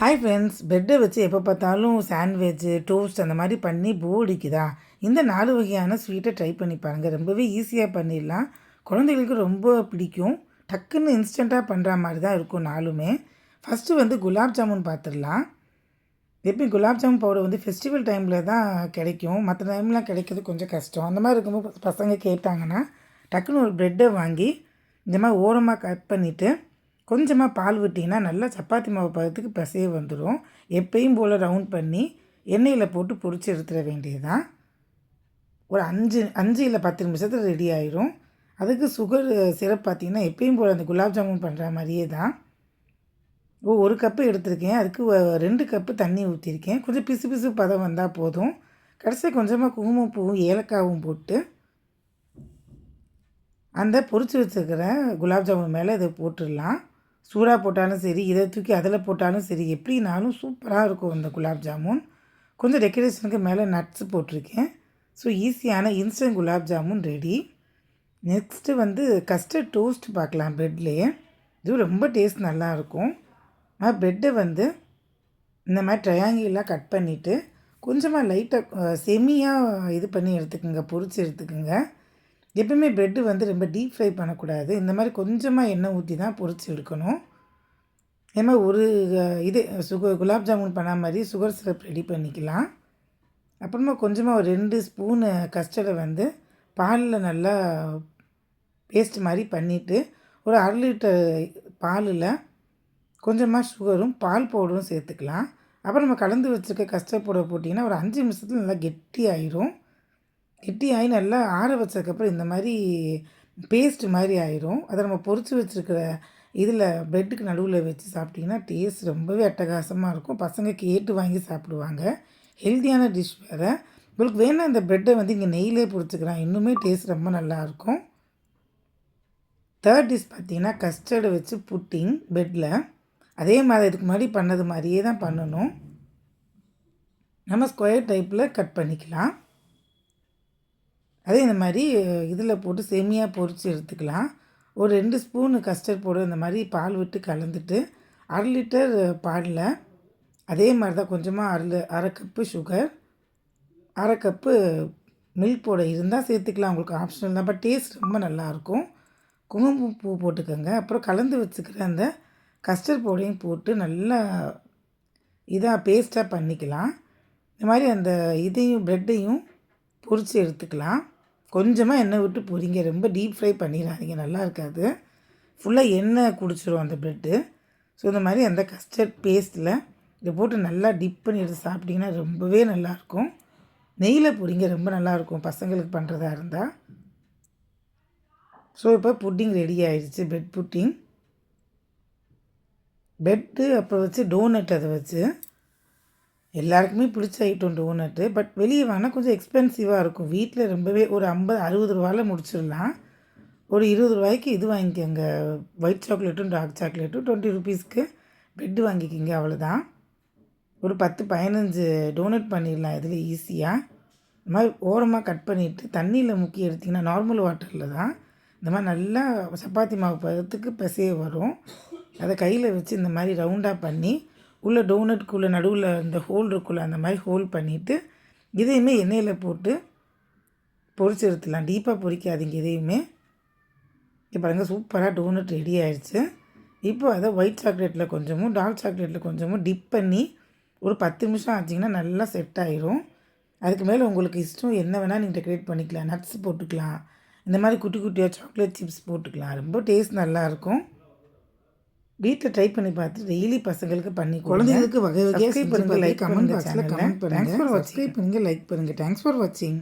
Hi friends, பெட்டை வச்சு எப்போ பார்த்தாலும் சாண்ட்விட்சு, டோஸ்ட் அந்த மாதிரி பண்ணி போர் அடிக்குதா? இந்த 4 வகையான ஸ்வீட்டை ட்ரை பண்ணி பாருங்கள். ரொம்பவே ஈஸியாக பண்ணிடலாம். குழந்தைகளுக்கு ரொம்ப பிடிக்கும். டக்குன்னு இன்ஸ்டண்ட்டாக பண்ணுற மாதிரி தான் இருக்கும் நாலுமே. ஃபஸ்ட்டு வந்து குலாப் ஜாமுன் பார்த்துடலாம். எப்பயும் குலாப் ஜாமுன் பவுடர் வந்து ஃபெஸ்டிவல் டைமில் தான் கிடைக்கும். மற்ற டைம்லாம் கிடைக்கிறது கொஞ்சம் கஷ்டம். அந்த மாதிரி இருக்கும்போது பசங்க கேட்டாங்கன்னா டக்குன்னு ஒரு ப்ரெட்டை வாங்கி இந்த மாதிரி ஓரமாக கட் பண்ணிவிட்டு கொஞ்சமாக பால் விட்டிங்கன்னா நல்லா சப்பாத்தி மாவு பதத்துக்கு பிசைய வந்துடும். எப்பயும் போல் ரவுண்ட் பண்ணி எண்ணெயில் போட்டு பொரிச்சு எடுத்துட வேண்டியது தான். ஒரு 5 இல்லை 10 நிமிஷத்தில் ரெடி ஆயிரும். அதுக்கு சுகர் சிரப் பார்த்திங்கன்னா எப்பயும் போல் அந்த குலாப் ஜாமுன் பண்ணுற மாதிரியே தான். ஒரு கப்பு எடுத்திருக்கேன். அதுக்கு 2 கப்பு தண்ணி ஊற்றிருக்கேன். கொஞ்சம் பிசு பிசு பதம் வந்தால் போதும். கடைசியாக கொஞ்சமாக குங்குமப்பூவும் ஏலக்காவும் போட்டு அந்த பொரிச்சு வச்சுருக்கிற குலாப் ஜாமுன் மேலே இதை போட்டுடலாம். சூடாக போட்டாலும் சரி, இதை தூக்கி அதில் போட்டாலும் சரி, எப்படினாலும் சூப்பராக இருக்கும் இந்த குலாப் ஜாமுன். கொஞ்சம் டெக்கரேஷனுக்கு மேலே நட்ஸ் போட்டிருக்கேன். ஸோ ஈஸியான instant gulab jamun ready. Next வந்து கஸ்டர்ட் டோஸ்ட் பார்க்கலாம் ப்ரெட்லேயே. இது ரொம்ப டேஸ்ட் நல்லாயிருக்கும். ப்ரெட்டை வந்து இந்த மாதிரி ட்ரையாங்கிளாக கட் பண்ணிவிட்டு கொஞ்சமாக லைட்டாக செமியாக இது பண்ணி எடுத்துக்கோங்க, பொரிச்சு எடுத்துக்கோங்க. எப்பவுமே ப்ரெட்டு வந்து ரொம்ப டீப் ஃப்ரை பண்ணக்கூடாது. இந்த மாதிரி கொஞ்சமாக எண்ணெய் ஊற்றி தான் பொரிச்சு எடுக்கணும். அதே மாதிரி ஒரு குலாப் ஜாமுன் பண்ண மாதிரி சுகர் சிரப் ரெடி பண்ணிக்கலாம். அப்புறமா கொஞ்சமாக ஒரு 2 ஸ்பூனு கஸ்டர்டை வந்து பாலில் நல்லா பேஸ்ட் மாதிரி பண்ணிவிட்டு ஒரு 1/2 லிட்டர் பாலில் கொஞ்சமாக சுகரும் பால் பவுடரும் சேர்த்துக்கலாம். அப்புறம் நம்ம கலந்து வச்சுருக்க கஸ்டர்ட் பவுடர் போட்டிங்கன்னா ஒரு 5 நிமிஷத்தில் நல்லா கெட்டி ஆயிரும். கெட்டியாகி நல்லா ஆற வச்சதுக்கப்புறம் இந்த மாதிரி பேஸ்ட் மாதிரி ஆயிரும். அதை நம்ம பொரிச்சு வச்சுருக்கிற இதில் ப்ரெட்டுக்கு நடுவில் வச்சு சாப்பிட்டிங்கன்னா டேஸ்ட் ரொம்பவே அட்டகாசமாக இருக்கும். பசங்க கேட்டு வாங்கி சாப்பிடுவாங்க. ஹெல்த்தியான டிஷ் வேறு. உங்களுக்கு வேணால் இந்த ப்ரெட்டை வந்து இங்கே நெய்யிலே பொரிச்சுக்கலாம். இன்னுமே டேஸ்ட் ரொம்ப நல்லாயிருக்கும். 3rd டிஷ் பார்த்திங்கன்னா கஸ்டர்டை வச்சு புட்டிங் பெட்டில். அதே மாதிரி இதுக்கு முன்னாடி பண்ணது மாதிரியே தான் பண்ணணும். நம்ம ஸ்கொயர் டைப்பில் கட் பண்ணிக்கலாம். அதே இந்த மாதிரி இதில் போட்டு சேமியாக பொரித்து எடுத்துக்கலாம். ஒரு 2 ஸ்பூனு கஸ்டர்ட் பவுடர் இந்த மாதிரி பால் விட்டு கலந்துட்டு 1/2 லிட்டர் பாலில் அதே மாதிரி தான் கொஞ்சமாக 1/2 cup sugar, 1/2 cup milk powder இருந்தால் சேர்த்துக்கலாம். உங்களுக்கு ஆப்ஷனல் தான். பட் டேஸ்ட் ரொம்ப நல்லாயிருக்கும். குங்குமப்பூ போட்டுக்கோங்க. அப்புறம் கலந்து வச்சுக்கிற அந்த கஸ்டர்ட் பவுடரையும் போட்டு நல்லா இதாக பேஸ்ட்டாக பண்ணிக்கலாம். இந்த மாதிரி அந்த இதையும் ப்ரெட்டையும் பொரித்து எடுத்துக்கலாம். கொஞ்சமாக எண்ணெய் விட்டு பொரிங்க. ரொம்ப டீப் ஃப்ரை பண்ணிடாதீங்க, நல்லா இருக்காது. ஃபுல்லாக எண்ணெய் குடிச்சிடும் அந்த ப்ரெட்டு. ஸோ இந்த மாதிரி அந்த கஸ்டர்ட் பேஸ்ட்டில் இதை போட்டு நல்லா டிப் பண்ணி எடுத்து சாப்பிட்டிங்கன்னா ரொம்பவே நல்லாயிருக்கும். நெய்யில் பொரிங்க, ரொம்ப நல்லாயிருக்கும் பசங்களுக்கு பண்ணுறதா இருந்தால். ஸோ இப்போ புட்டிங் ரெடி ஆகிடுச்சு. Bread pudding. ப்ரெட்டு அப்புறம் வச்சு டோனட், அதை வச்சு எல்லாருக்குமே பிடிச்ச ஐட்டம் டோனட்டு. பட் வெளியே வாங்கினா கொஞ்சம் எக்ஸ்பென்சிவாக இருக்கும். வீட்டில் ரொம்பவே ஒரு 50-60 ரூபாயில் முடிச்சிடலாம். ஒரு 20 ரூபாய்க்கு இது வாங்கிக்கோங்க, ஒயிட் சாக்லேட்டும் டார்க் சாக்லேட்டும். 20 ருபீஸ்க்கு ப்ரெட்டு வாங்கிக்கிங்க, அவ்வளோதான். ஒரு 10-15 டோனட் பண்ணிடலாம் இதில் ஈஸியாக. இந்த மாதிரி ஓரமாக கட் பண்ணிவிட்டு தண்ணியில் முக்கி எடுத்திங்கன்னா நார்மல் வாட்டரில் தான் இந்த மாதிரி நல்லா சப்பாத்தி மாவு பதத்துக்கு பிசைய வரும். அதை கையில் வச்சு இந்த மாதிரி ரவுண்டாக பண்ணி உள்ள டோனட்டுக்குள்ளே நடுவில் இந்த ஹோல் இருக்குள்ளே அந்த மாதிரி ஹோல் பண்ணிவிட்டு இதையுமே எண்ணெயில் போட்டு பொரிச்சு எடுத்துடலாம். டீப்பாக பொரிக்காதீங்க எதையுமே. இப்போ பாருங்கள், சூப்பராக டோனட் ரெடி ஆகிடுச்சு. இப்போ அதை ஒயிட் சாக்லேட்டில் கொஞ்சமும் டார்க் சாக்லேட்டில் கொஞ்சமும் டிப் பண்ணி ஒரு 10 நிமிஷம் ஆச்சிங்கன்னா நல்லா செட் ஆயிரும். அதுக்கு மேலே உங்களுக்கு இஷ்டம் என்ன வேணால் நீங்கள் டெக்கரேட் பண்ணிக்கலாம். நட்ஸ் போட்டுக்கலாம், இந்த மாதிரி குட்டி குட்டியாக சாக்லேட் சிப்ஸ் போட்டுக்கலாம். ரொம்ப டேஸ்ட் நல்லாயிருக்கும். வீட்டில் ட்ரை பண்ணி பார்த்து டெய்லி பசங்களுக்கு பண்ணி குழந்தைங்களுக்கு வகை வகையாக பண்ணுங்கள். லைக் கமெண்ட் பாக்ஸில் கமெண்ட் பண்ணுங்கள். தேங்க்ஸ் ஃபார் வாட்சிங். லைக் பண்ணுங்கள். தேங்க்ஸ் ஃபார் வாட்சிங்.